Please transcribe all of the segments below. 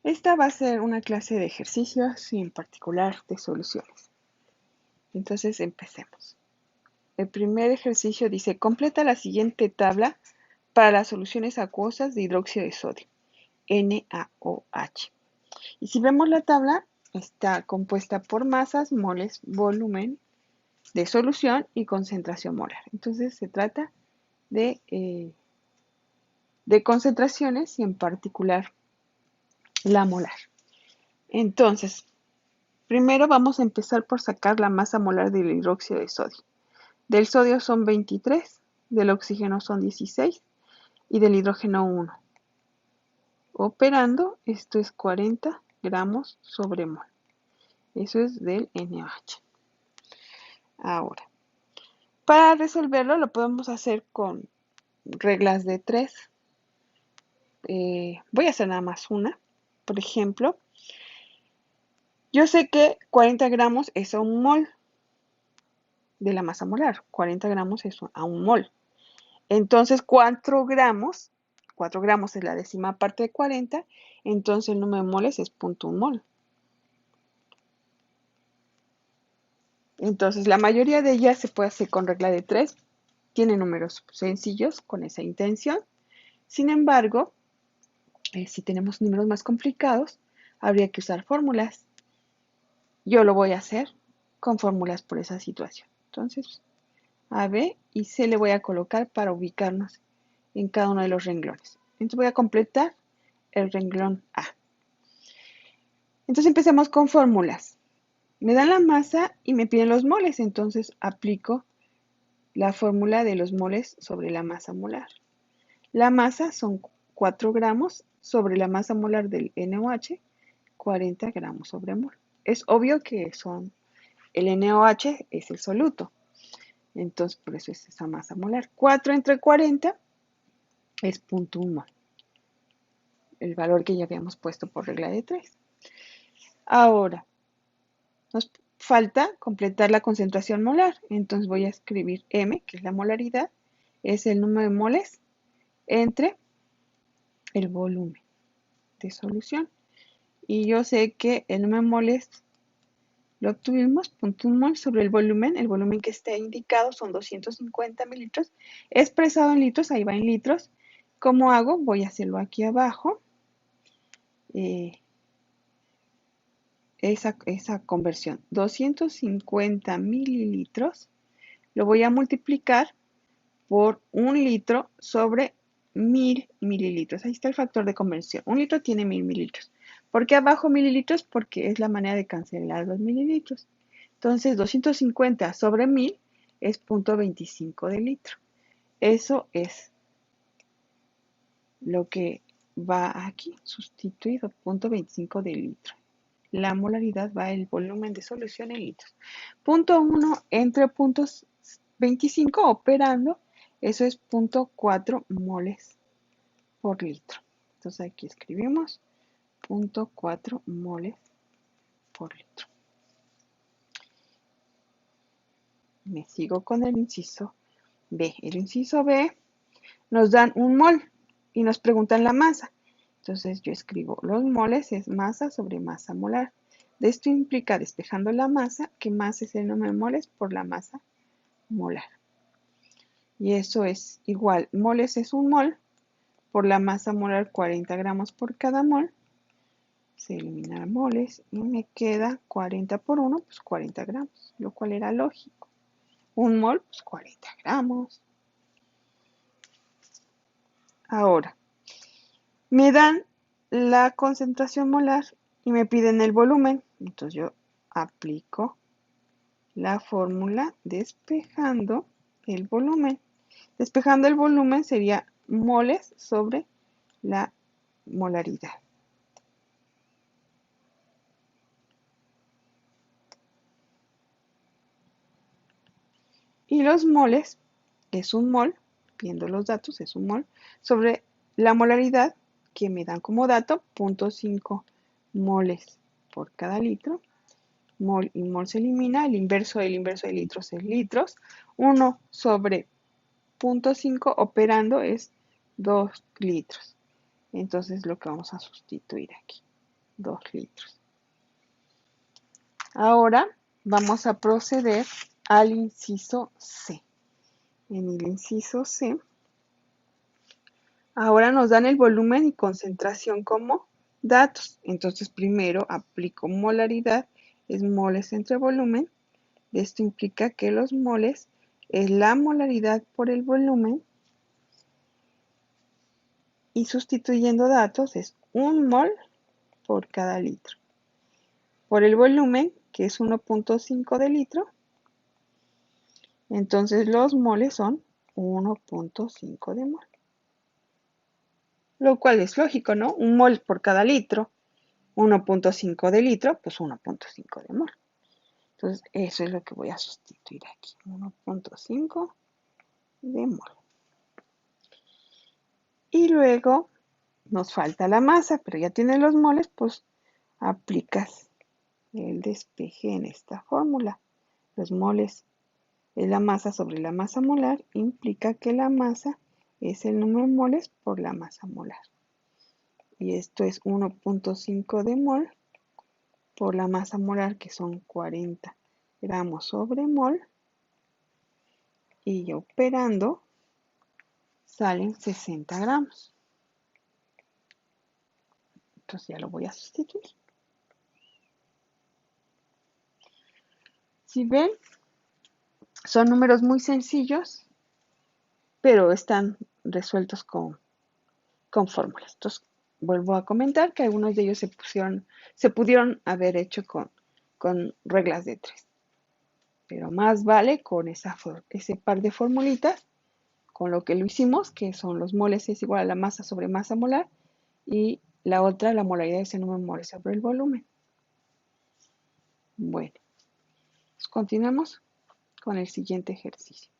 Esta va a ser una clase de ejercicios y en particular de soluciones. Entonces empecemos. El primer ejercicio dice, completa la siguiente tabla para las soluciones acuosas de hidróxido de sodio, NaOH. Y si vemos la tabla, está compuesta por masas, moles, volumen de solución y concentración molar. Entonces se trata de concentraciones y en particular la molar. Entonces, primero vamos a empezar por sacar la masa molar del hidróxido de sodio. Del sodio son 23, del oxígeno son 16 y del hidrógeno 1. Operando, esto es 40 gramos sobre mol. Eso es del NaOH. Ahora, para resolverlo lo podemos hacer con reglas de 3. Voy a hacer nada más una. Por ejemplo, yo sé que 40 gramos es a un mol de la masa molar. 40 gramos es a un mol. Entonces 4 gramos es la décima parte de 40, entonces el número de moles es 0.1 mol. Entonces la mayoría de ellas se puede hacer con regla de 3, tiene números sencillos con esa intención. Sin embargo, si tenemos números más complicados, habría que usar fórmulas. Yo lo voy a hacer con fórmulas por esa situación. Entonces, a, B y C le voy a colocar para ubicarnos en cada uno de los renglones. Entonces voy a completar el renglón A. Entonces empecemos con fórmulas. Me dan la masa y me piden los moles, entonces aplico la fórmula de los moles sobre la masa molar. La masa son 4 gramos sobre la masa molar del NaOH, 40 gramos sobre mol. Es obvio que el NaOH es el soluto, entonces por eso es esa masa molar. 4 entre 40 es 0.1 mol, el valor que ya habíamos puesto por regla de 3. Ahora, nos falta completar la concentración molar, entonces voy a escribir M, que es la molaridad, es el número de moles entre el volumen de solución. Y yo sé que el número de moles lo obtuvimos, 0.1 mol sobre el volumen que está indicado son 250 mililitros, expresado en litros, ahí va en litros. ¿Cómo hago? Voy a hacerlo aquí abajo. Esa conversión, 250 mililitros, lo voy a multiplicar por 1 litro sobre 1000 mililitros. Ahí está el factor de conversión. 1 litro tiene 1000 mililitros. ¿Por qué abajo mililitros? Porque es la manera de cancelar los mililitros. Entonces, 250 sobre 1000 es 0.25 de litro. Eso es lo que va aquí, sustituido, 0.25 de litro. La molaridad va el volumen de solución en litros. 0.1 entre 0.25 operando, eso es 0.4 moles por litro. Entonces aquí escribimos 0.4 moles por litro. Me sigo con el inciso B. El inciso B nos dan un mol y nos preguntan la masa. Entonces yo escribo los moles es masa sobre masa molar. De esto implica, despejando la masa, que masa es el número de moles por la masa molar. Y eso es igual, moles es un mol por la masa molar 40 gramos por cada mol. Se eliminan moles y me queda 40 por 1, pues 40 gramos, lo cual era lógico. Un mol, pues 40 gramos. Ahora, me dan la concentración molar y me piden el volumen. Entonces yo aplico la fórmula despejando el volumen. Despejando el volumen sería moles sobre la molaridad. Y los moles es un mol, viendo los datos, es un mol, sobre la molaridad que me dan como dato 0.5 moles por cada litro. Mol y mol se elimina, el inverso de litros es litros. 1 sobre 0.5 operando es 2 litros. Entonces lo que vamos a sustituir aquí. 2 litros. Ahora vamos a proceder al inciso C. En el inciso C, ahora nos dan el volumen y concentración como datos. Entonces primero aplico molaridad, es moles entre volumen. Esto implica que los moles es la molaridad por el volumen y sustituyendo datos es 1 mol por cada litro. Por el volumen, que es 1.5 de litro, entonces los moles son 1.5 de mol. Lo cual es lógico, ¿no? 1 mol por cada litro, 1.5 de litro, pues 1.5 de mol. Entonces eso es lo que voy a sustituir aquí, 1.5 de mol. Y luego nos falta la masa, pero ya tienes los moles, pues aplicas el despeje en esta fórmula. Los moles es la masa sobre la masa molar, implica que la masa es el número de moles por la masa molar. Y esto es 1.5 de mol por la masa molar, que son 40 gramos sobre mol. Y operando salen 60 gramos. Entonces ya lo voy a sustituir. Si ven, son números muy sencillos, pero están resueltos con fórmulas. Entonces, vuelvo a comentar que algunos de ellos se pudieron haber hecho con reglas de 3. Pero más vale con ese par de formulitas, con lo que lo hicimos, que son los moles es igual a la masa sobre masa molar, y la otra, la molaridad es el número de moles sobre el volumen. Bueno, pues continuamos con el siguiente ejercicio.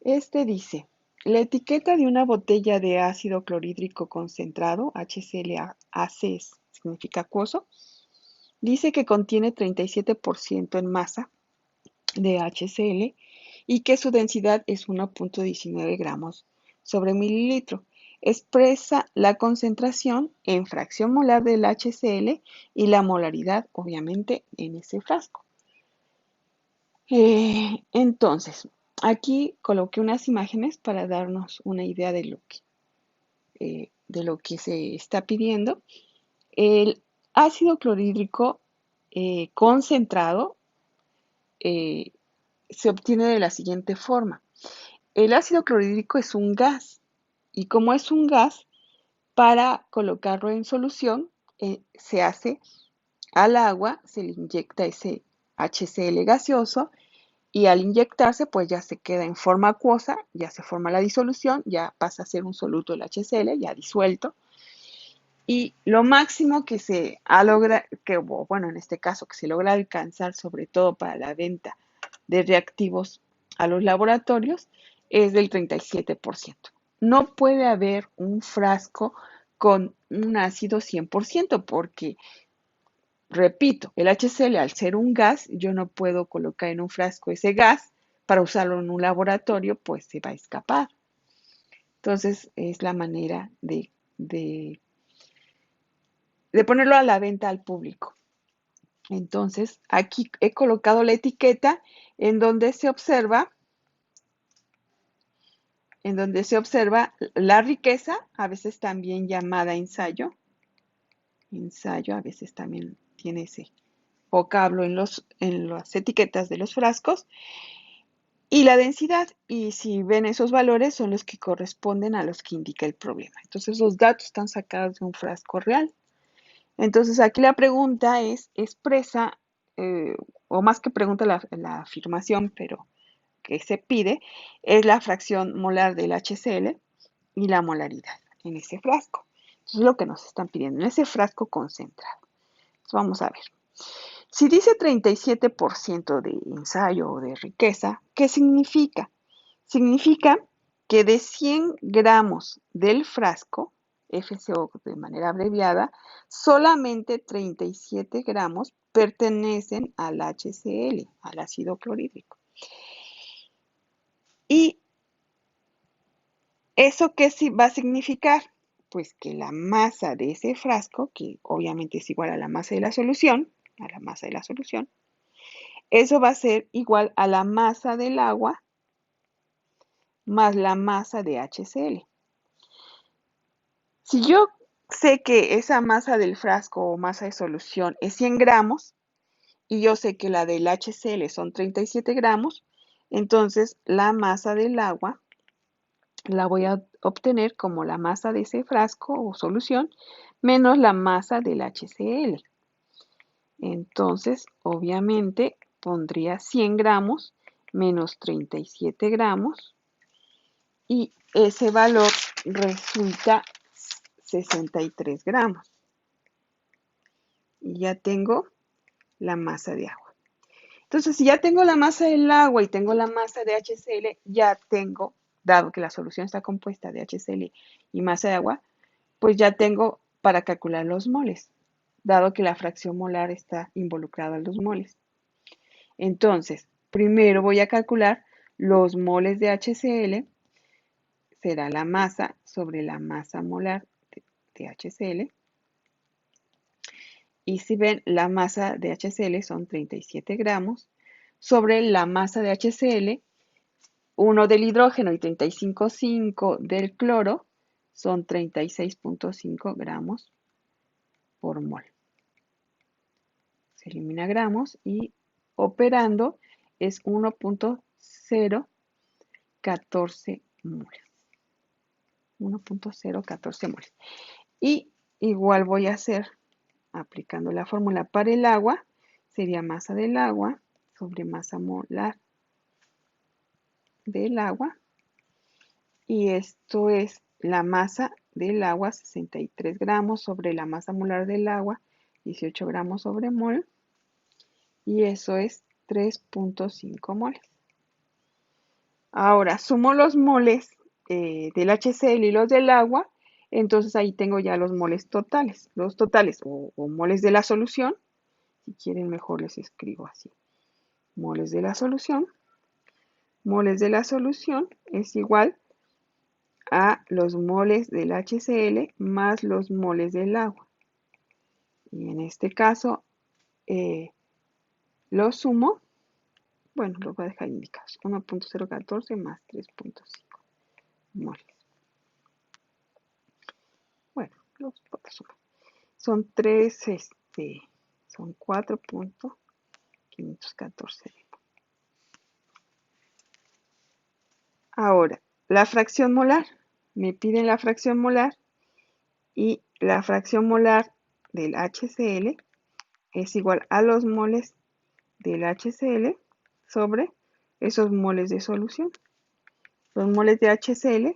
Este dice, la etiqueta de una botella de ácido clorhídrico concentrado, HClAc significa acuoso, dice que contiene 37% en masa de HCl y que su densidad es 1.19 gramos sobre mililitro. Expresa la concentración en fracción molar del HCl y la molaridad, obviamente, en ese frasco. Entonces, aquí coloqué unas imágenes para darnos una idea de lo que se está pidiendo. El ácido clorhídrico concentrado se obtiene de la siguiente forma. El ácido clorhídrico es un gas y como es un gas, para colocarlo en solución se hace al agua, se le inyecta ese HCl gaseoso y al inyectarse pues ya se queda en forma acuosa, ya se forma la disolución, ya pasa a ser un soluto del HCl, ya disuelto. Y lo máximo que se ha logrado, bueno, en este caso que se logra alcanzar sobre todo para la venta de reactivos a los laboratorios, es del 37%. No puede haber un frasco con un ácido 100% porque, repito, el HCl al ser un gas, yo no puedo colocar en un frasco ese gas para usarlo en un laboratorio, pues se va a escapar. Entonces es la manera de ponerlo a la venta al público. Entonces, aquí he colocado la etiqueta en donde se observa la riqueza, a veces también llamada ensayo. Ensayo a veces también tiene ese vocablo en las etiquetas de los frascos. Y la densidad, y si ven esos valores, son los que corresponden a los que indica el problema. Entonces, los datos están sacados de un frasco real. Entonces, aquí la pregunta es, expresa, o más que pregunta la afirmación, pero que se pide, es la fracción molar del HCl y la molaridad en ese frasco. Eso es lo que nos están pidiendo, en ese frasco concentrado. Entonces, vamos a ver. Si dice 37% de ensayo o de riqueza, ¿qué significa? Significa que de 100 gramos del frasco, FCO de manera abreviada, solamente 37 gramos pertenecen al HCl, al ácido clorhídrico. ¿Y eso qué va a significar? Pues que la masa de ese frasco, que obviamente es igual a la masa de la solución, eso va a ser igual a la masa del agua más la masa de HCl. Si yo sé que esa masa del frasco o masa de solución es 100 gramos y yo sé que la del HCl son 37 gramos, entonces la masa del agua la voy a obtener como la masa de ese frasco o solución menos la masa del HCl. Entonces, obviamente, pondría 100 gramos menos 37 gramos y ese valor resulta 63 gramos. Y ya tengo la masa de agua. Entonces, si ya tengo la masa del agua y tengo la masa de HCl, ya tengo, dado que la solución está compuesta de HCl y masa de agua, pues ya tengo para calcular los moles, dado que la fracción molar está involucrada en los moles. Entonces, primero voy a calcular los moles de HCl, será la masa sobre la masa molar de HCl. Y si ven, la masa de HCl son 37 gramos sobre la masa de HCl, 1 del hidrógeno y 35,5 del cloro, son 36,5 gramos por mol. Se elimina gramos y operando es 1,014 moles. 1,014 moles. Y igual voy a hacer, aplicando la fórmula para el agua, sería masa del agua sobre masa molar del agua. Y esto es la masa del agua, 63 gramos sobre la masa molar del agua, 18 gramos sobre mol. Y eso es 3,5 moles. Ahora sumo los moles del HCl y los del agua, entonces ahí tengo ya los moles totales. Los totales o moles de la solución, si quieren mejor les escribo así. Moles de la solución. Moles de la solución es igual a los moles del HCl más los moles del agua. Y en este caso lo sumo, bueno, lo voy a dejar indicados, 1,014 más 3,5 moles. Bueno, los puedo sumar. Son 4,514. Ahora, la fracción molar. Me piden la fracción molar y la fracción molar del HCl es igual a los moles del HCl sobre esos moles de solución. Los moles de HCl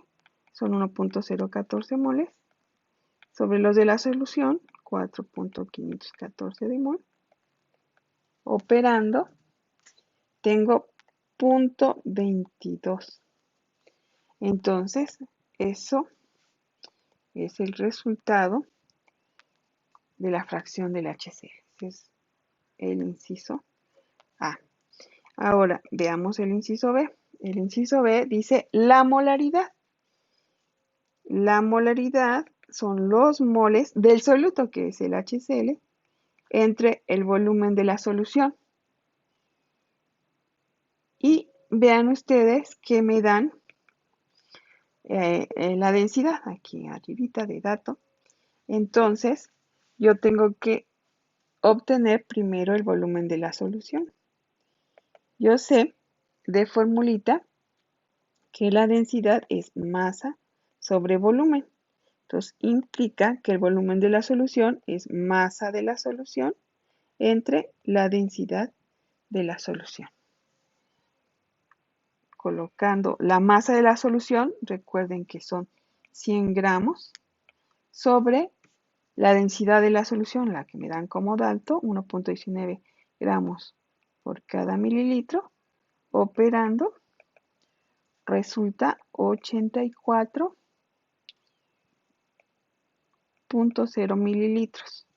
son 1,014 moles sobre los de la solución, 4,514 de mol. Operando, tengo 0,22. Entonces, eso es el resultado de la fracción del HCl. Ese es el inciso A. Ahora, veamos el inciso B. El inciso B dice la molaridad. La molaridad son los moles del soluto, que es el HCl, entre el volumen de la solución. Y vean ustedes que me dan la densidad, aquí arribita de dato. Entonces, yo tengo que obtener primero el volumen de la solución. Yo sé de formulita que la densidad es masa sobre volumen. Entonces, implica que el volumen de la solución es masa de la solución entre la densidad de la solución. Colocando la masa de la solución, recuerden que son 100 gramos, sobre la densidad de la solución, la que me dan como dato, 1,19 gramos por cada mililitro, operando, resulta 84,0 mililitros.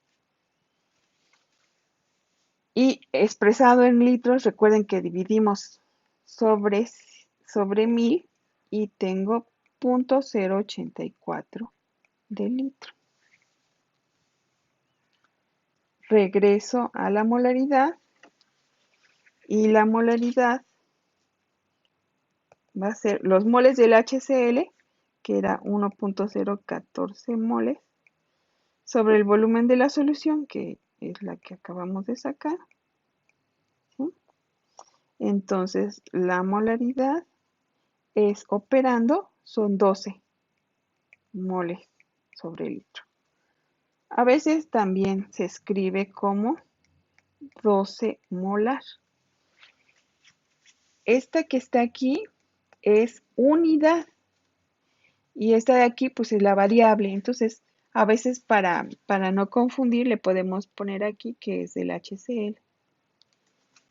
Y expresado en litros, recuerden que dividimos sobre 1000 y tengo 0,084 de litro. Regreso a la molaridad y la molaridad va a ser los moles del HCl, que era 1.014 moles, sobre el volumen de la solución, que es la que acabamos de sacar. ¿Sí? Entonces, la molaridad es operando, son 12 moles sobre el litro. A veces también se escribe como 12 molar. Esta que está aquí es unidad y esta de aquí pues es la variable. Entonces, a veces para no confundir le podemos poner aquí que es del HCl.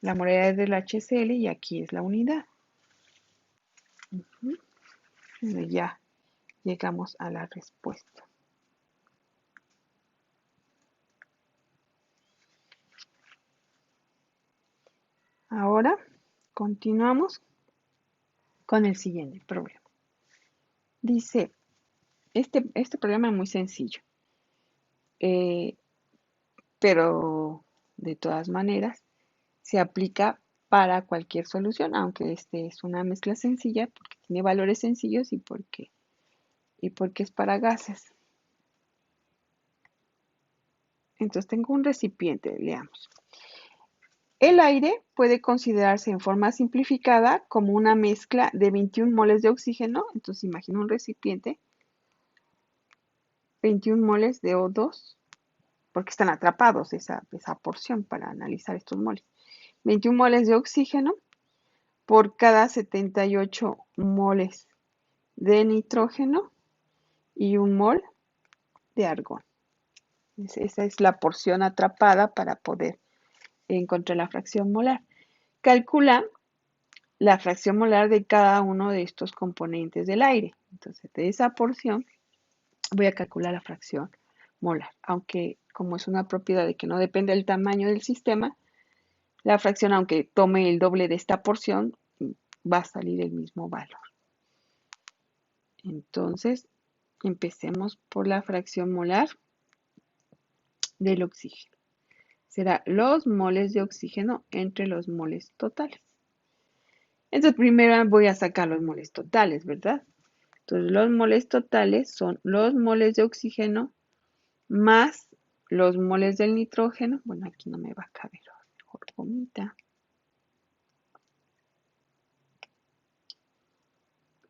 La molaridad es del HCl y aquí es la unidad. Bueno, ya llegamos a la respuesta. Ahora continuamos con el siguiente problema. Dice, este problema es muy sencillo, pero de todas maneras se aplica para cualquier solución, aunque este es una mezcla sencilla porque tiene valores sencillos y porque es para gases. Entonces tengo un recipiente, leamos. El aire puede considerarse en forma simplificada como una mezcla de 21 moles de oxígeno. Entonces imagina un recipiente, 21 moles de O2, porque están atrapados esa porción para analizar estos moles. 21 moles de oxígeno por cada 78 moles de nitrógeno y 1 mol de argón. Esa es la porción atrapada para poder encontrar la fracción molar. Calcula la fracción molar de cada uno de estos componentes del aire. Entonces, de esa porción voy a calcular la fracción molar. Aunque como es una propiedad de que no depende del tamaño del sistema, la fracción, aunque tome el doble de esta porción, va a salir el mismo valor. Entonces, empecemos por la fracción molar del oxígeno. Será los moles de oxígeno entre los moles totales. Entonces, primero voy a sacar los moles totales, ¿verdad? Entonces, los moles totales son los moles de oxígeno más los moles del nitrógeno. Bueno, aquí no me va a caber, mejor gomita.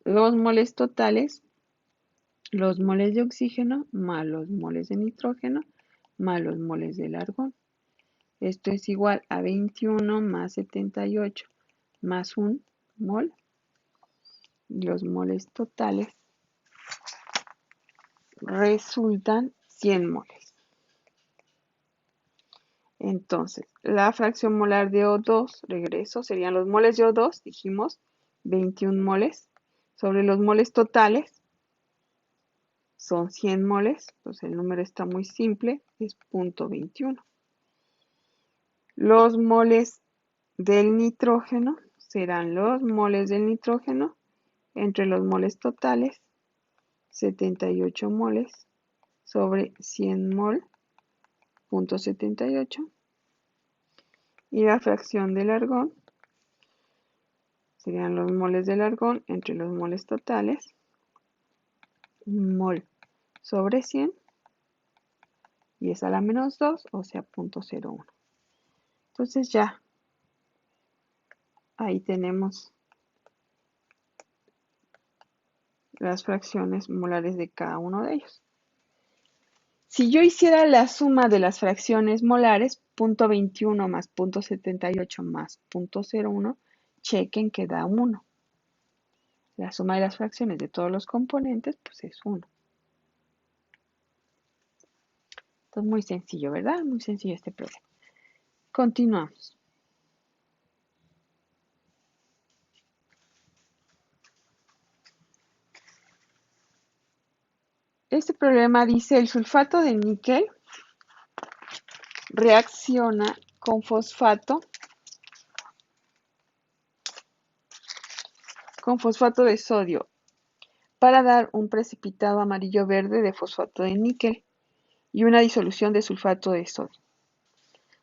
Los moles totales, los moles de oxígeno más los moles de nitrógeno más los moles del argón. Esto es igual a 21 más 78 más 1 mol. Los moles totales resultan 100 moles. Entonces, la fracción molar de O2, regreso, serían los moles de O2, dijimos, 21 moles, sobre los moles totales, son 100 moles, pues el número está muy simple, es 0.21. Los moles del nitrógeno serán los moles del nitrógeno entre los moles totales, 78 moles sobre 100 mol, 0.78. Y la fracción del argón serían los moles del argón entre los moles totales, 1 mol sobre 100, y es a la menos 2, o sea 0.01. Entonces ya, ahí tenemos las fracciones molares de cada uno de ellos. Si yo hiciera la suma de las fracciones molares, 0.21 más 0.78 más 0.01, chequen que da 1. La suma de las fracciones de todos los componentes, pues es 1. Entonces, muy sencillo, ¿verdad? Muy sencillo este problema. Continuamos. Este problema dice, el sulfato de níquel reacciona con fosfato de sodio para dar un precipitado amarillo-verde de fosfato de níquel y una disolución de sulfato de sodio,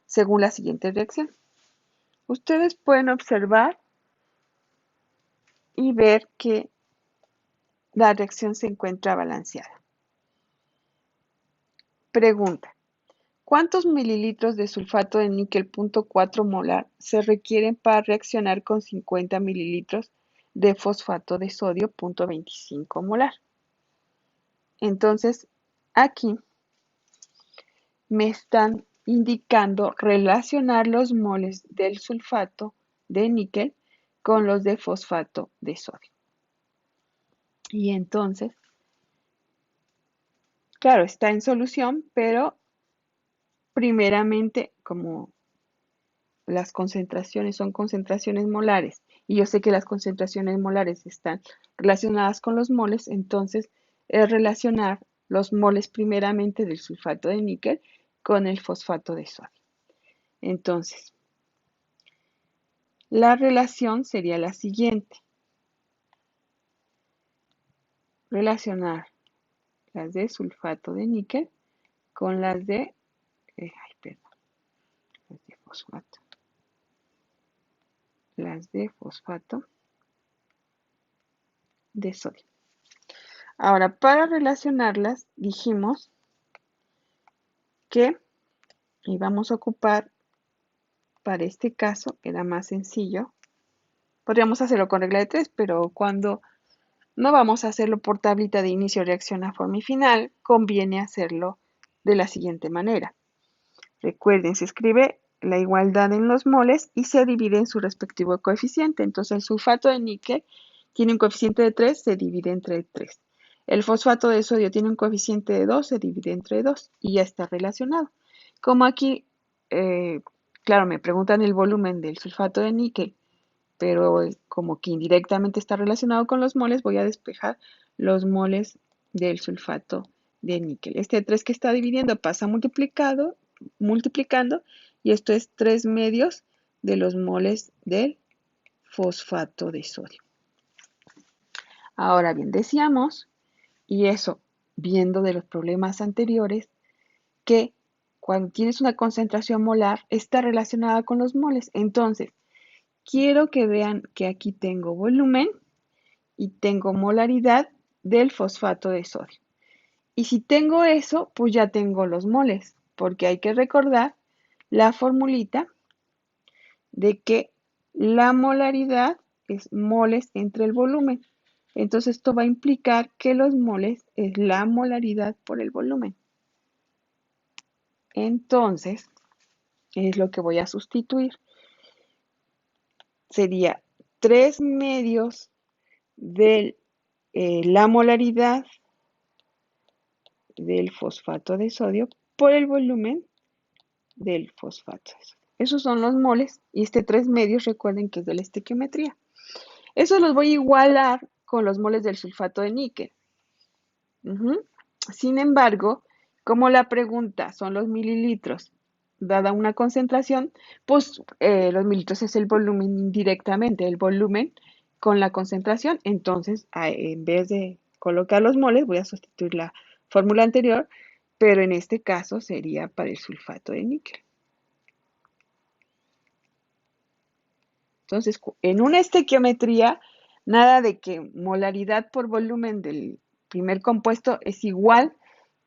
según la siguiente reacción. Ustedes pueden observar y ver que la reacción se encuentra balanceada. Pregunta: ¿cuántos mililitros de sulfato de níquel 0.4 molar se requieren para reaccionar con 50 mililitros de fosfato de sodio 0.25 molar? Entonces, aquí me están indicando relacionar los moles del sulfato de níquel con los de fosfato de sodio. Y entonces, claro, está en solución, pero primeramente, como las concentraciones son concentraciones molares, y yo sé que las concentraciones molares están relacionadas con los moles, entonces es relacionar los moles primeramente del sulfato de níquel con el fosfato de sodio. Entonces, la relación sería la siguiente: relacionar las de sulfato de níquel con las de, las de fosfato de sodio. Ahora, para relacionarlas, dijimos que íbamos a ocupar, para este caso, era más sencillo. Podríamos hacerlo con regla de 3, pero cuando no vamos a hacerlo por tablita de inicio, reacción a forma y final, conviene hacerlo de la siguiente manera. Recuerden, se escribe la igualdad en los moles y se divide en su respectivo coeficiente. Entonces, el sulfato de níquel tiene un coeficiente de 3, se divide entre 3. El fosfato de sodio tiene un coeficiente de 2, se divide entre 2 y ya está relacionado. Como aquí, claro, me preguntan el volumen del sulfato de níquel, pero como que indirectamente está relacionado con los moles, voy a despejar los moles del sulfato de níquel. Este 3 que está dividiendo pasa multiplicando, y esto es 3 medios de los moles del fosfato de sodio. Ahora bien, decíamos, y eso viendo de los problemas anteriores, que cuando tienes una concentración molar está relacionada con los moles. Entonces, quiero que vean que aquí tengo volumen y tengo molaridad del fosfato de sodio. Y si tengo eso, pues ya tengo los moles, porque hay que recordar la formulita de que la molaridad es moles entre el volumen. Entonces esto va a implicar que los moles es la molaridad por el volumen. Entonces, es lo que voy a sustituir. Sería 3 medios de la molaridad del fosfato de sodio por el volumen del fosfato de sodio. Esos son los moles y este 3 medios recuerden que es de la estequiometría. Eso los voy a igualar con los moles del sulfato de níquel. Sin embargo, como la pregunta son los mililitros, dada una concentración, pues los mililitros es el volumen indirectamente, el volumen con la concentración. Entonces, en vez de colocar los moles, voy a sustituir la fórmula anterior, pero en este caso sería para el sulfato de níquel. Entonces, en una estequiometría, nada de que molaridad por volumen del primer compuesto es igual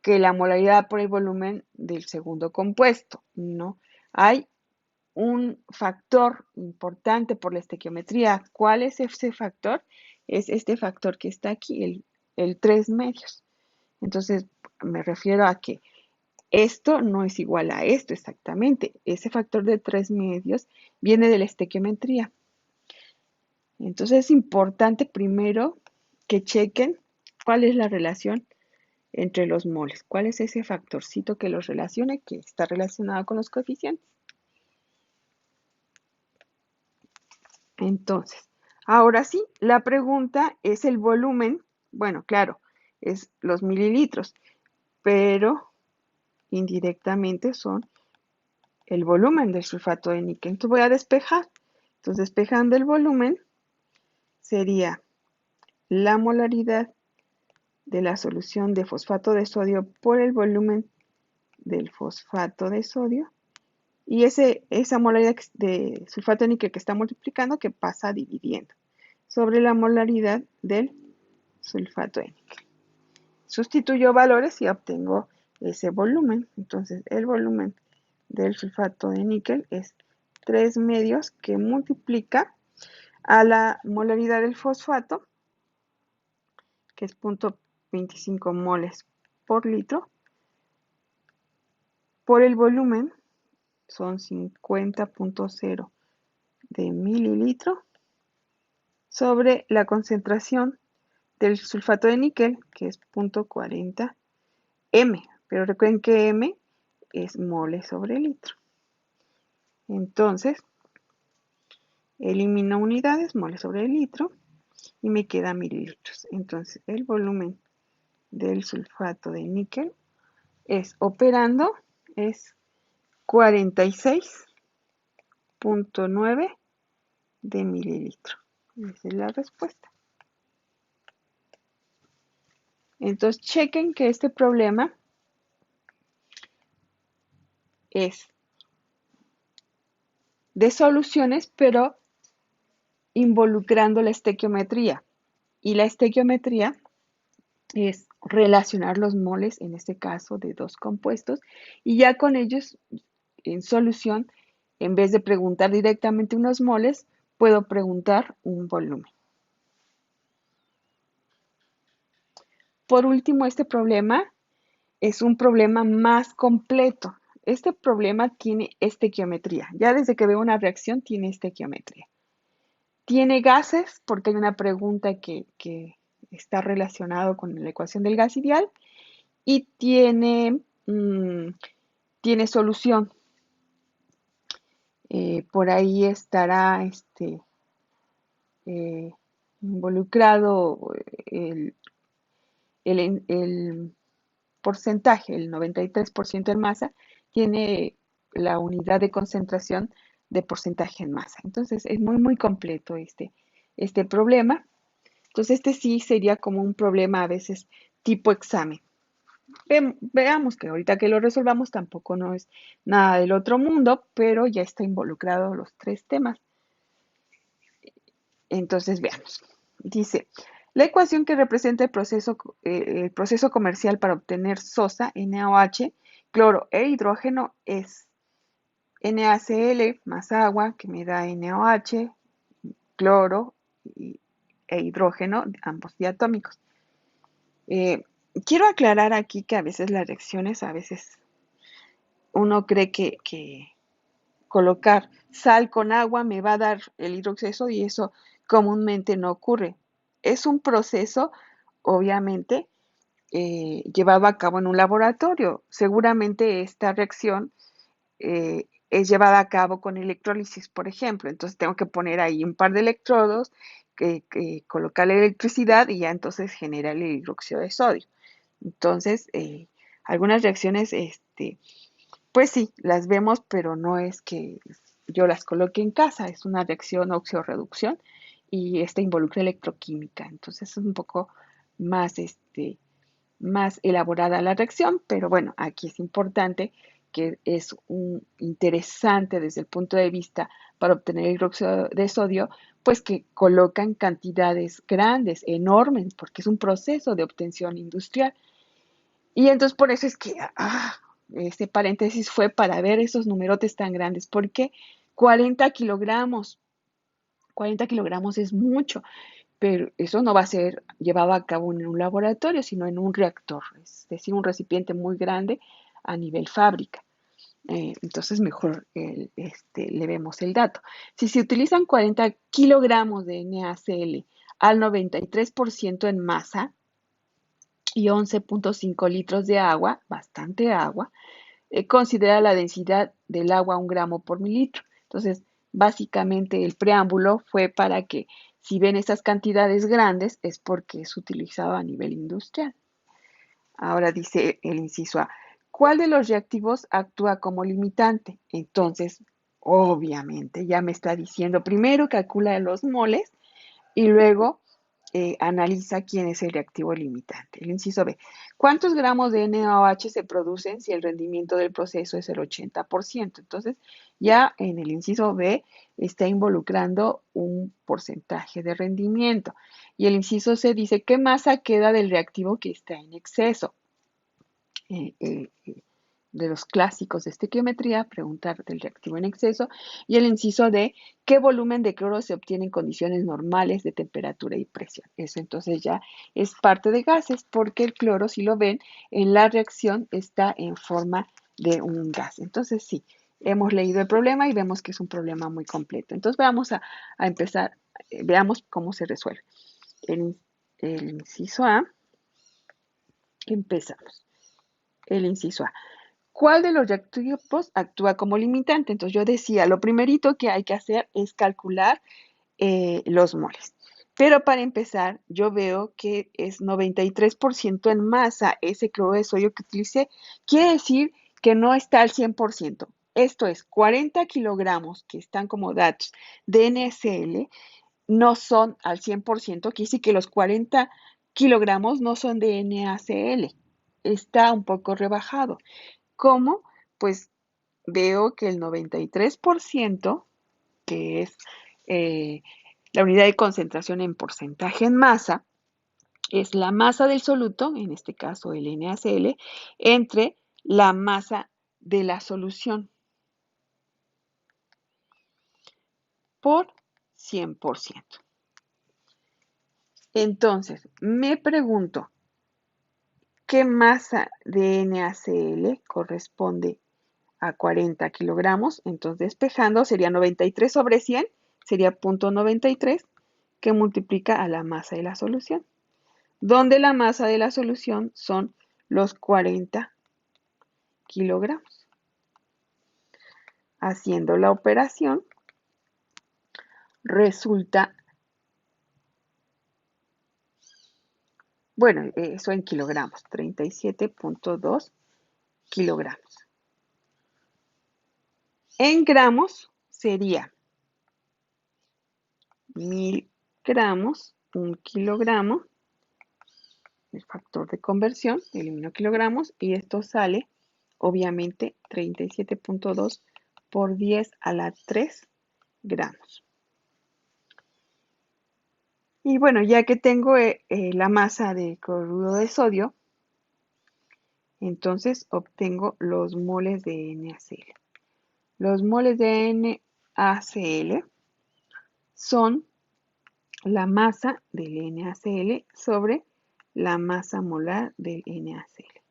que la molaridad por el volumen del segundo compuesto, ¿no? Hay un factor importante por la estequiometría. ¿Cuál es ese factor? Es este factor que está aquí, el 3 medios. Entonces, me refiero a que esto no es igual a esto exactamente. Ese factor de 3 medios viene de la estequiometría. Entonces, es importante primero que chequen cuál es la relación entre los moles. ¿Cuál es ese factorcito que los relaciona, que está relacionado con los coeficientes? Entonces, ahora sí, la pregunta es el volumen. Bueno, claro, es los mililitros, pero indirectamente son el volumen del sulfato de níquel. Entonces voy a despejar. Entonces, despejando el volumen, sería la molaridad de la solución de fosfato de sodio por el volumen del fosfato de sodio. Y esa molaridad de sulfato de níquel que está multiplicando, que pasa dividiendo sobre la molaridad del sulfato de níquel. Sustituyo valores y obtengo ese volumen. Entonces, el volumen del sulfato de níquel es 3 medios, que multiplica a la molaridad del fosfato, que es 0.25 moles por litro, por el volumen, son 50.0 de mililitro, sobre la concentración del sulfato de níquel, que es 0.40 m, pero recuerden que m es moles sobre litro. Entonces, elimino unidades, moles sobre litro, y me queda mililitros. Entonces, el volumen del sulfato de níquel operando es 46.9 de mililitro. Esa es la respuesta. Entonces, chequen que este problema es de soluciones, pero involucrando la estequiometría. Y la estequiometría es relacionar los moles, en este caso, de dos compuestos, y ya con ellos, en solución, en vez de preguntar directamente unos moles, puedo preguntar un volumen. Por último, este problema es un problema más completo. Este problema tiene estequiometría. Ya desde que veo una reacción tiene estequiometría. Tiene gases, porque hay una pregunta que está relacionado con la ecuación del gas ideal, y tiene solución. Por ahí estará involucrado el porcentaje, el 93% en masa, tiene la unidad de concentración de porcentaje en masa. Entonces es muy, muy completo este problema. Entonces este sí sería como un problema a veces tipo examen. Veamos que ahorita que lo resolvamos tampoco no es nada del otro mundo, pero ya está involucrado los tres temas. Entonces veamos. Dice, la ecuación que representa el proceso comercial para obtener sosa, NaOH, cloro e hidrógeno es NaCl más agua, que me da NaOH, cloro e hidrógeno, ambos diatómicos. Quiero aclarar aquí que a veces las reacciones, a veces uno cree que colocar sal con agua me va a dar el hidróxido y eso comúnmente no ocurre. Es un proceso, obviamente, llevado a cabo en un laboratorio. Seguramente esta reacción es llevada a cabo con electrólisis, por ejemplo. Entonces tengo que poner ahí un par de electrodos, colocarle electricidad y ya entonces genera el hidróxido de sodio. Entonces, algunas reacciones, pues sí, las vemos, pero no es que yo las coloque en casa, es una reacción oxidorreducción y esta involucra electroquímica. Entonces es un poco más, más elaborada la reacción, pero bueno, aquí es importante que es interesante desde el punto de vista para obtener hidróxido de sodio, pues que colocan cantidades grandes, enormes, porque es un proceso de obtención industrial. Y entonces por eso es que este paréntesis fue para ver esos numerotes tan grandes, porque 40 kilogramos, 40 kilogramos es mucho, pero eso no va a ser llevado a cabo en un laboratorio, sino en un reactor, es decir, un recipiente muy grande a nivel fábrica. Entonces mejor le vemos el dato. Si se utilizan 40 kilogramos de NaCl al 93% en masa y 11.5 litros de agua, bastante agua, considera la densidad del agua 1 gramo por mililitro. Entonces, básicamente el preámbulo fue para que si ven esas cantidades grandes es porque es utilizado a nivel industrial. Ahora dice el inciso A, ¿cuál de los reactivos actúa como limitante? Entonces, obviamente ya me está diciendo, primero calcula los moles y luego analiza quién es el reactivo limitante. El inciso B. ¿Cuántos gramos de NaOH se producen si el rendimiento del proceso es el 80%? Entonces, ya en el inciso B está involucrando un porcentaje de rendimiento. Y el inciso C dice, ¿qué masa queda del reactivo que está en exceso? De los clásicos de estequiometría, preguntar del reactivo en exceso, y el inciso D, ¿qué volumen de cloro se obtiene en condiciones normales de temperatura y presión? Eso entonces ya es parte de gases, porque el cloro, si lo ven, en la reacción está en forma de un gas. Entonces sí, hemos leído el problema y vemos que es un problema muy completo. Entonces vamos a empezar, veamos cómo se resuelve. El inciso A, empezamos. El inciso A. ¿Cuál de los reactivos actúa como limitante? Entonces yo decía, lo primerito que hay que hacer es calcular los moles. Pero para empezar, yo veo que es 93% en masa ese cloro de sodio que utilicé. Quiere decir que no está al 100%. Esto es, 40 kilogramos que están como datos de NaCl no son al 100%. Quiere decir que los 40 kilogramos no son de NaCl. Está un poco rebajado. ¿Cómo? Pues veo que el 93%, que es la unidad de concentración en porcentaje en masa, es la masa del soluto, en este caso el NaCl, entre la masa de la solución por 100%. Entonces, me pregunto, ¿qué masa de NaCl corresponde a 40 kilogramos? Entonces, despejando, sería 93 sobre 100, sería 0.93, que multiplica a la masa de la solución, donde la masa de la solución son los 40 kilogramos. Haciendo la operación, resulta, bueno, eso en kilogramos, 37.2 kilogramos. En gramos sería 1000 gramos, 1 kilogramo, el factor de conversión, elimino kilogramos, y esto sale, obviamente, 37.2 por 10 a la 3 gramos. Y bueno, ya que tengo la masa de cloruro de sodio, entonces obtengo los moles de NaCl. Los moles de NaCl son la masa del NaCl sobre la masa molar del NaCl.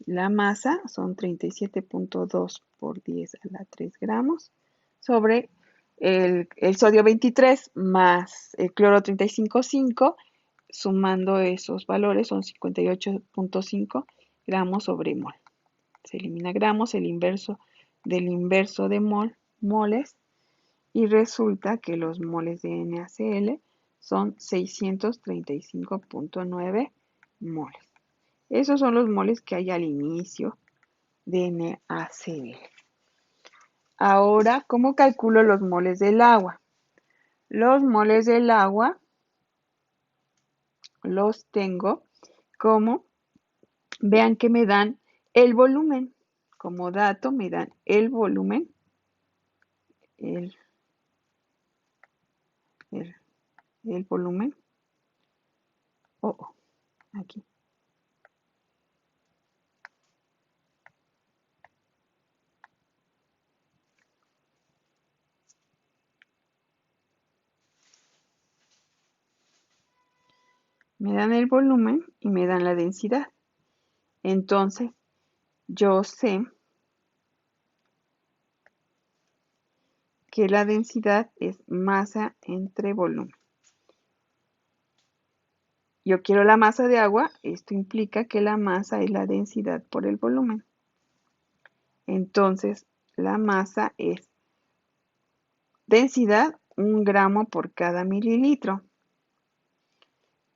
La masa son 37.2 por 10 a la 3 gramos sobre el sodio 23 más el cloro 35.5, sumando esos valores son 58.5 gramos sobre mol. Se elimina gramos, el inverso del inverso de moles, y resulta que los moles de NaCl son 635.9 moles. Esos son los moles que hay al inicio de NaCl. Ahora, ¿cómo calculo los moles del agua? Los moles del agua los tengo como, vean que me dan el volumen. Como dato me dan el volumen, el, el, el volumen, aquí. Me dan el volumen y me dan la densidad. Entonces, yo sé que la densidad es masa entre volumen. Yo quiero la masa de agua, esto implica que la masa es la densidad por el volumen. Entonces, la masa es densidad 1 gramo por cada mililitro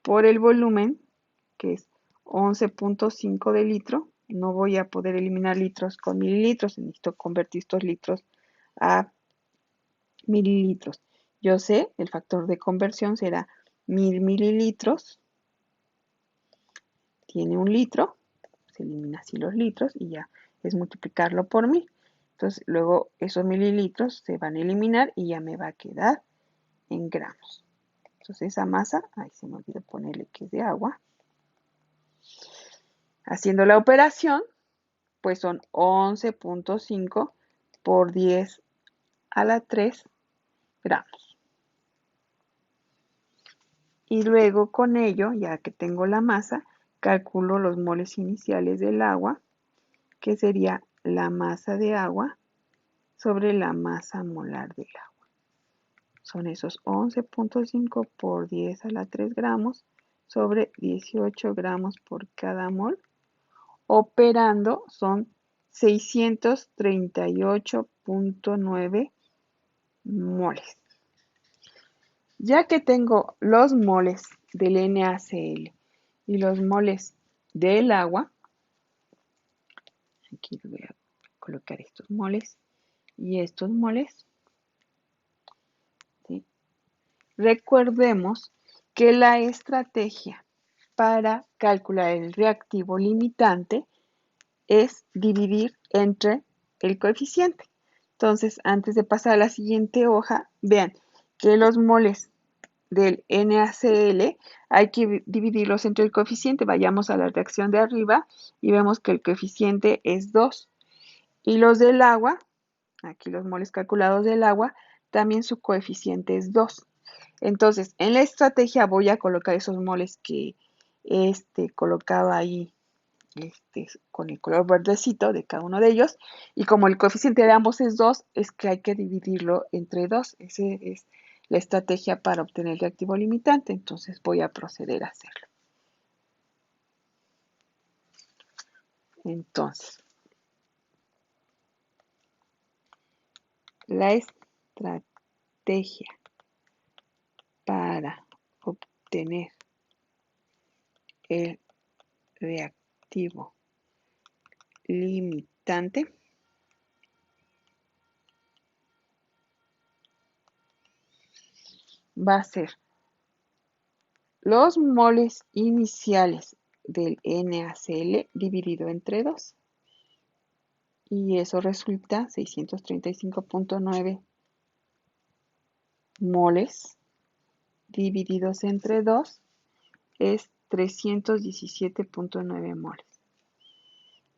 por el volumen, que es 11.5 de litro. No voy a poder eliminar litros con mililitros, necesito convertir estos litros a mililitros. Yo sé, el factor de conversión será 1000 mililitros tiene 1 litro, se elimina así los litros y ya es multiplicarlo por 1000. Entonces luego esos mililitros se van a eliminar y ya me va a quedar en gramos. Entonces esa masa, ahí se me olvidó ponerle que es de agua. Haciendo la operación, pues son 11.5 por 10 a la 3 gramos. Y luego con ello, ya que tengo la masa, calculo los moles iniciales del agua, que sería la masa de agua sobre la masa molar del agua. Son esos 11.5 por 10 a la 3 gramos sobre 18 gramos por cada mol. Operando son 638.9 moles. Ya que tengo los moles del NaCl y los moles del agua, aquí voy a colocar estos moles y estos moles, ¿sí? Recordemos que la estrategia para calcular el reactivo limitante es dividir entre el coeficiente. Entonces, antes de pasar a la siguiente hoja, vean que los moles del NaCl hay que dividirlos entre el coeficiente. Vayamos a la reacción de arriba y vemos que el coeficiente es 2. Y los del agua, aquí los moles calculados del agua, también su coeficiente es 2. Entonces, en la estrategia voy a colocar esos moles que he colocado ahí con el color verdecito de cada uno de ellos, y como el coeficiente de ambos es 2, es que hay que dividirlo entre 2. Esa es la estrategia para obtener el reactivo limitante. Entonces voy a proceder a hacerlo. Entonces, la estrategia para obtener el reactivo limitante va a ser los moles iniciales del NaCl dividido entre 2. Y eso resulta 635.9 moles divididos entre 2 es 317.9 moles.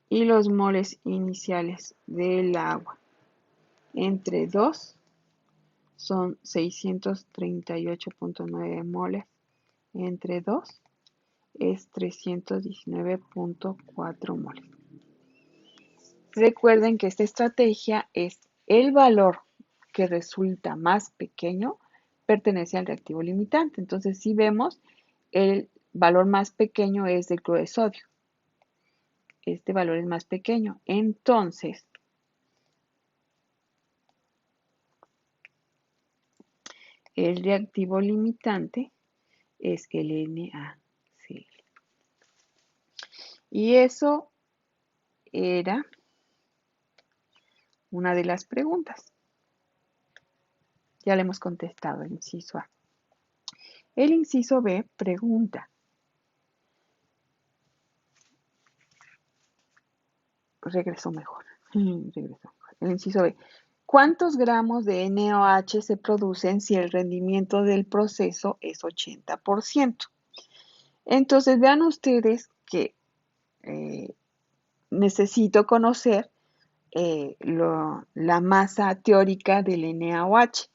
Y los moles iniciales del agua entre 2 son 638.9 moles entre 2 es 319.4 moles. Recuerden que esta estrategia es el valor que resulta más pequeño pertenece al reactivo limitante. Entonces, si vemos, el valor más pequeño es del cloruro de sodio. Este valor es más pequeño. Entonces, el reactivo limitante es el NaCl. Y eso era una de las preguntas. Ya le hemos contestado el inciso A. El inciso B pregunta. Regresó mejor. El inciso B. ¿Cuántos gramos de NaOH se producen si el rendimiento del proceso es 80%? Entonces vean ustedes que necesito conocer la masa teórica del NaOH.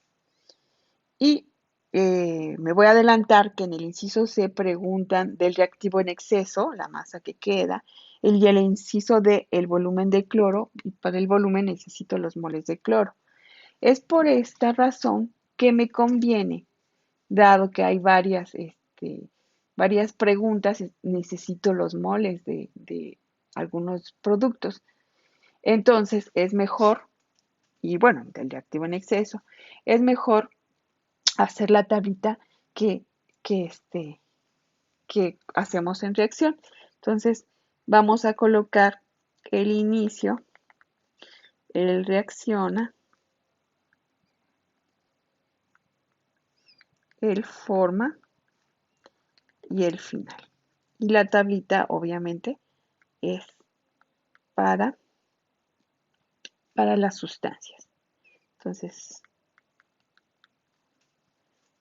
Y me voy a adelantar que en el inciso C preguntan del reactivo en exceso, la masa que queda, y el inciso D, el volumen de cloro, y para el volumen necesito los moles de cloro. Es por esta razón que me conviene, dado que hay varias preguntas, necesito los moles de algunos productos. Entonces es mejor, y bueno, del reactivo en exceso, es mejor hacer la tablita que, que, que hacemos en reacción. Entonces vamos a colocar el inicio, él reacciona, él forma y el final. Y la tablita, obviamente, es para las sustancias. Entonces,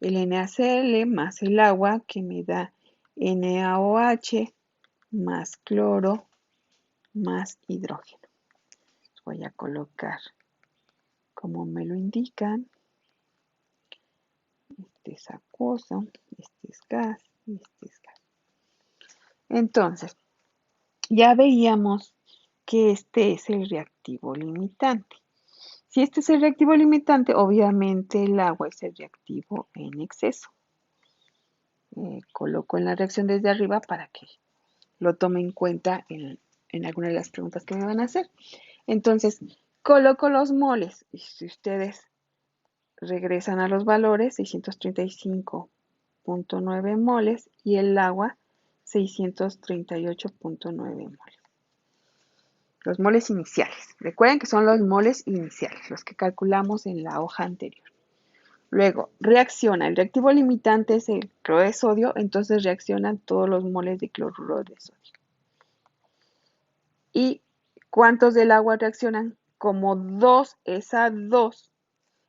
el NaCl más el agua que me da NaOH más cloro más hidrógeno. Voy a colocar como me lo indican. Este es acuoso, este es gas y este es gas. Entonces, ya veíamos que este es el reactivo limitante. Si este es el reactivo limitante, obviamente el agua es el reactivo en exceso. Coloco en la reacción desde arriba para que lo tome en cuenta en alguna de las preguntas que me van a hacer. Entonces, coloco los moles y si ustedes regresan a los valores, 635.9 moles y el agua 638.9 moles. Los moles iniciales. Recuerden que son los moles iniciales, los que calculamos en la hoja anterior. Luego, reacciona. El reactivo limitante es el cloruro de sodio, entonces reaccionan todos los moles de cloruro de sodio. ¿Y cuántos del agua reaccionan? Como 2 es a 2,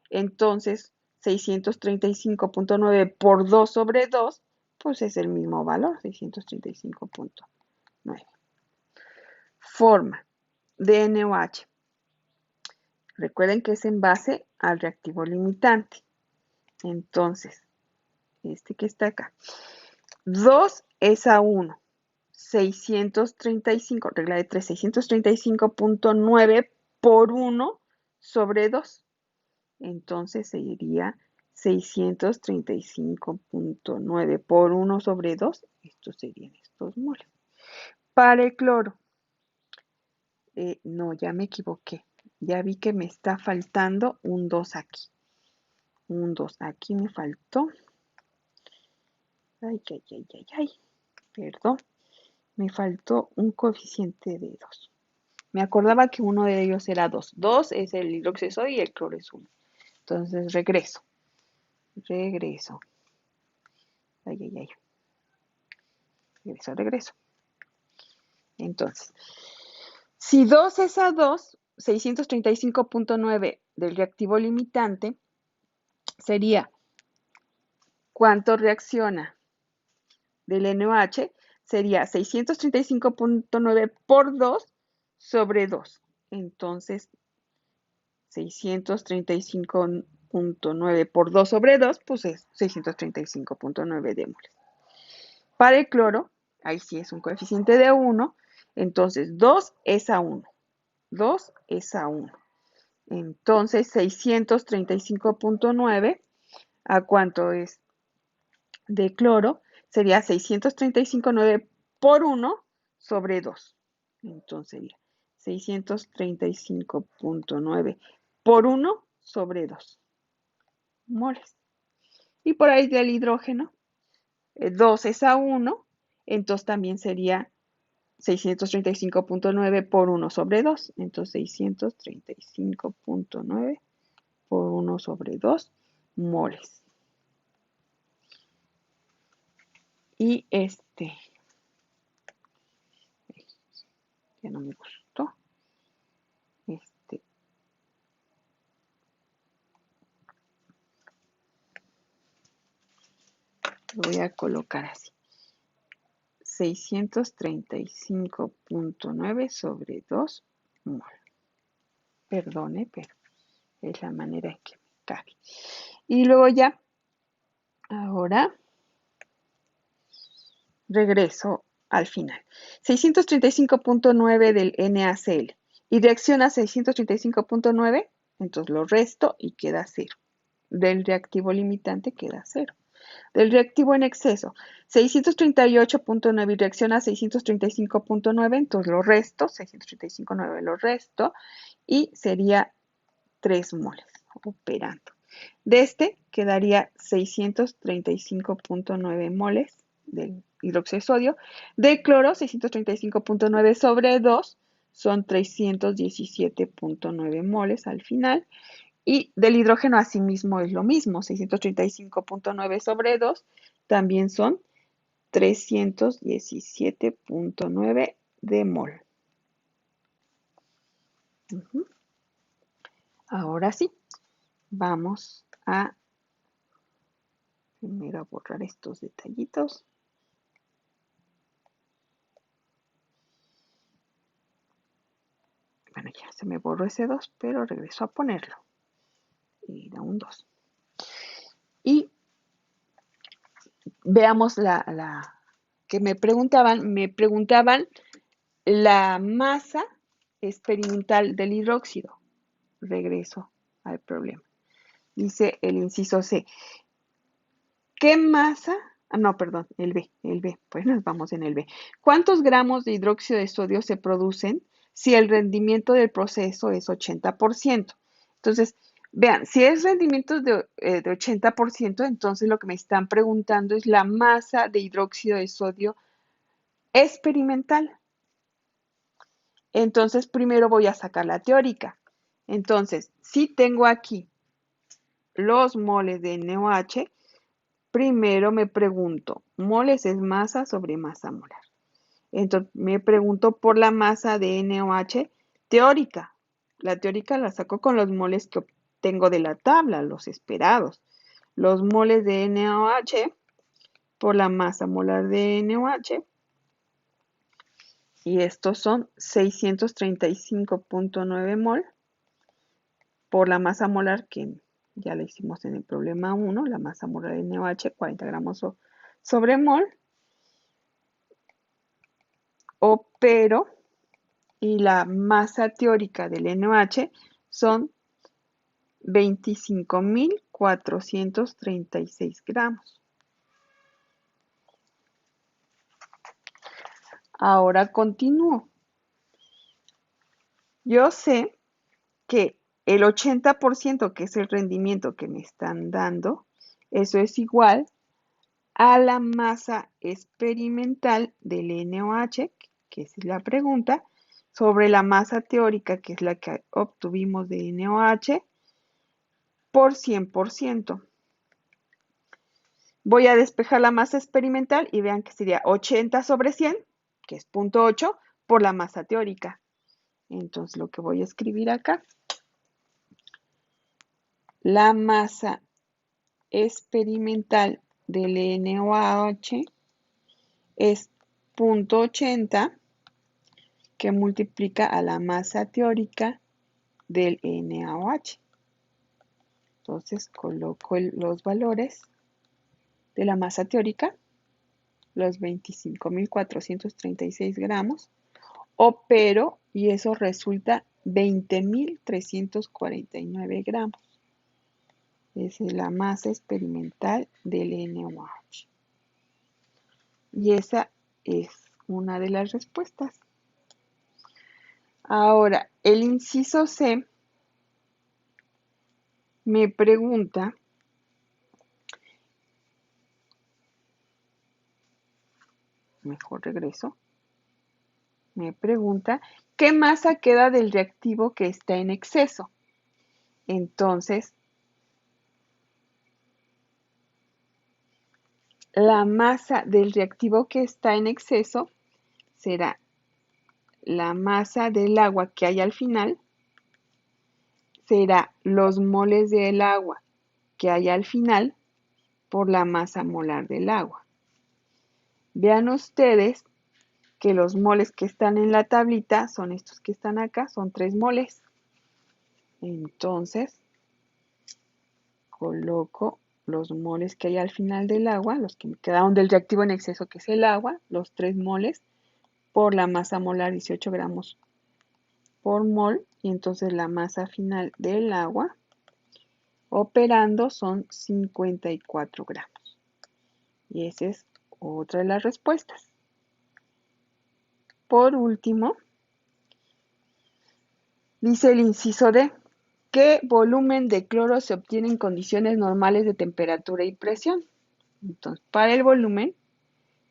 entonces 635.9 por 2 sobre 2, pues es el mismo valor, 635.9. Forma de NaOH. Recuerden que es en base al reactivo limitante. Entonces, este que está acá. 2 es a 1. 635, regla de 3, 635.9 por 1 sobre 2. Entonces sería 635.9 por 1 sobre 2. Estos serían estos moles. Para el cloro. No, ya me equivoqué. Ya vi que me está faltando un 2 aquí. Un 2 aquí me faltó. Ay. Perdón. Me faltó un coeficiente de 2. Me acordaba que uno de ellos era 2. 2 es el hidróxido de sodio y el cloro es 1. Entonces regreso. Ay. Regreso. Entonces, si 2 es a 2, 635.9 del reactivo limitante sería ¿cuánto reacciona? Del NaOH sería 635.9 por 2 sobre 2. Entonces, 635.9 por 2 sobre 2, pues es 635.9 de moles. Para el cloro, ahí sí es un coeficiente de 1, entonces 2 es a 1. 2 es a 1. Entonces, 635.9, ¿a cuánto es de cloro? Sería 635.9 por 1 sobre 2. Entonces sería 635.9 por 1 sobre 2 moles. Y por ahí del hidrógeno, 2 es a 1, entonces también sería 635.9 por 1 sobre 2. Entonces 635.9 por 1 sobre 2 moles. Y ya no me gustó. Lo voy a colocar así. 635.9 sobre 2 mol. Perdone, pero es la manera en que me cabe. Y luego ya, ahora regreso al final. 635.9 del NaCl y reacciona a 635.9, entonces lo resto y queda 0. Del reactivo limitante queda 0. Del reactivo en exceso, 638.9 y reacciona a 635.9, entonces lo resto, 635.9 lo resto y sería 3 moles operando. De este quedaría 635.9 moles del hidróxido de sodio. De cloro, 635.9 sobre 2 son 317.9 moles al final. Y del hidrógeno asimismo es lo mismo, 635.9 sobre 2 también son 317.9 de mol. Ahora sí, vamos a primero borrar estos detallitos. Bueno, ya se me borró ese 2, pero regreso a ponerlo. Era un 2. Y veamos que me preguntaban la masa experimental del hidróxido. Regreso al problema. Dice el inciso C. ¿Qué masa? No, perdón, el B. Pues nos vamos en el B. ¿Cuántos gramos de hidróxido de sodio se producen si el rendimiento del proceso es 80%? Entonces, vean, si es rendimiento de 80%, entonces lo que me están preguntando es la masa de hidróxido de sodio experimental. Entonces, primero voy a sacar la teórica. Entonces, si tengo aquí los moles de NaOH, primero me pregunto, moles es masa sobre masa molar. Entonces, me pregunto por la masa de NaOH teórica. La teórica la saco con los moles que obtengo de la tabla, los esperados. Los moles de NaOH por la masa molar de NaOH. Y estos son 635.9 mol por la masa molar que ya la hicimos en el problema 1, la masa molar de NaOH, 40 gramos sobre mol. Pero y la masa teórica del NaOH son 25.436 gramos. Ahora continúo. Yo sé que el 80%, que es el rendimiento que me están dando, eso es igual a la masa experimental del NaOH, que es la pregunta, sobre la masa teórica, que es la que obtuvimos de NaOH, por 100%. Voy a despejar la masa experimental y vean que sería 80 sobre 100, que es 0.8, por la masa teórica. Entonces, lo que voy a escribir acá, la masa experimental del NaOH es 0.80, que multiplica a la masa teórica del NaOH. Entonces, coloco los valores de la masa teórica, los 25.436 gramos, opero y eso resulta 20.349 gramos. Esa es la masa experimental del NaOH. Y esa es una de las respuestas. Ahora, el inciso C me pregunta mejor regreso, me pregunta, ¿qué masa queda del reactivo que está en exceso? Entonces, la masa del reactivo que está en exceso será la masa del agua que hay al final, será los moles del agua que hay al final por la masa molar del agua. Vean ustedes que los moles que están en la tablita son estos que están acá, son 3 moles. Entonces, coloco los moles que hay al final del agua, los que me quedaron del reactivo en exceso, que es el agua, los 3 moles, por la masa molar 18 gramos por mol, y entonces la masa final del agua, operando, son 54 gramos. Y esa es otra de las respuestas. Por último, dice el inciso D, ¿qué volumen de cloro se obtiene en condiciones normales de temperatura y presión? Entonces, para el volumen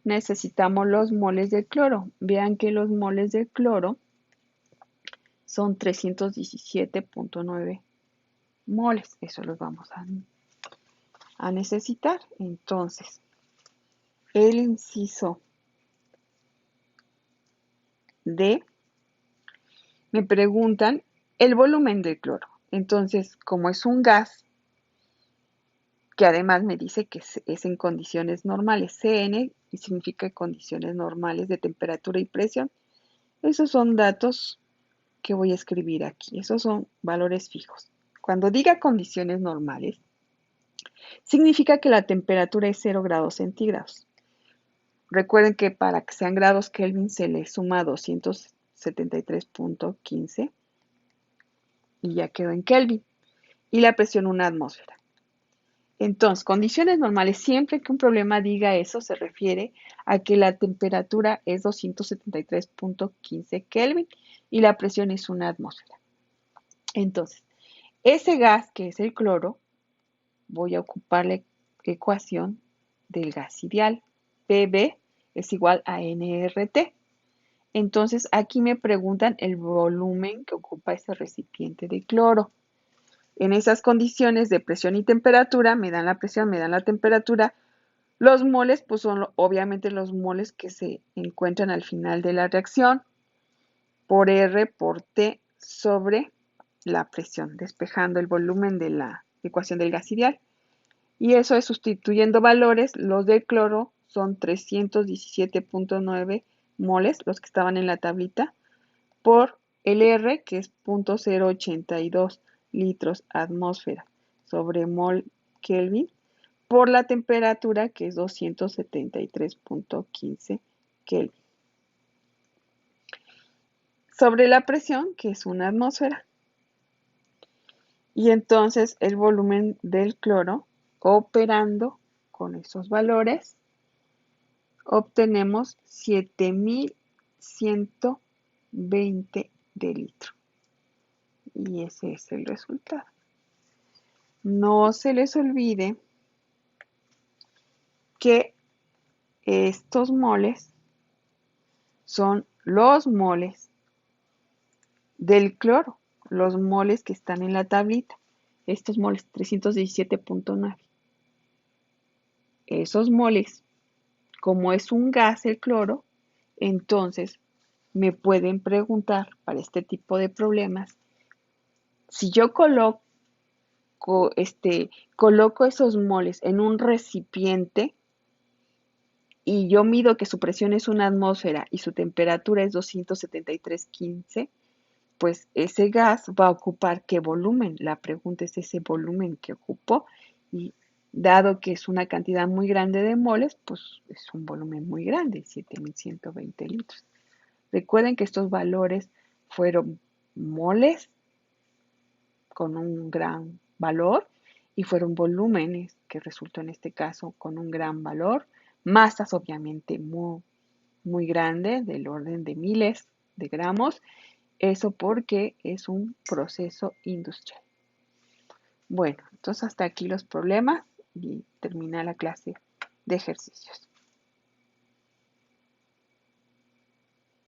necesitamos los moles de cloro. Vean que los moles de cloro son 317.9 moles. Eso los vamos a necesitar. Entonces, el inciso D, me preguntan el volumen del cloro. Entonces, como es un gas, que además me dice que es en condiciones normales, CN, y significa condiciones normales de temperatura y presión, esos son datos que voy a escribir aquí. Esos son valores fijos. Cuando diga condiciones normales, significa que la temperatura es 0 grados centígrados. Recuerden que para que sean grados Kelvin se le suma 273.15 y ya quedó en Kelvin. Y la presión una atmósfera. Entonces, condiciones normales, siempre que un problema diga eso, se refiere a que la temperatura es 273.15 Kelvin y la presión es una atmósfera. Entonces, ese gas que es el cloro, voy a ocupar la ecuación del gas ideal. PV es igual a nRT. Entonces, aquí me preguntan el volumen que ocupa ese recipiente de cloro. En esas condiciones de presión y temperatura, me dan la presión, me dan la temperatura. Los moles, pues son obviamente los moles que se encuentran al final de la reacción por R por T sobre la presión, despejando el volumen de la ecuación del gas ideal. Y eso es sustituyendo valores, los del cloro son 317.9 moles, los que estaban en la tablita, por el R, que es 0.082 litros atmósfera sobre mol Kelvin, por la temperatura, que es 273.15 Kelvin, sobre la presión, que es una atmósfera. Y entonces el volumen del cloro, operando con esos valores, obtenemos 7.120 de litro. Y ese es el resultado. No se les olvide que estos moles son los moles del cloro, los moles que están en la tablita. Estos moles, 317.9. Esos moles, como es un gas el cloro, entonces me pueden preguntar para este tipo de problemas, si yo coloco esos moles en un recipiente y yo mido que su presión es una atmósfera y su temperatura es 273.15, pues ese gas va a ocupar ¿qué volumen? La pregunta es ese volumen que ocupó, y dado que es una cantidad muy grande de moles, pues es un volumen muy grande, 7.120 litros. Recuerden que estos valores fueron moles con un gran valor y fueron volúmenes, que resultó en este caso con un gran valor, masas obviamente muy, muy grandes, del orden de miles de gramos, eso porque es un proceso industrial. Bueno, entonces hasta aquí los problemas y termina la clase de ejercicios.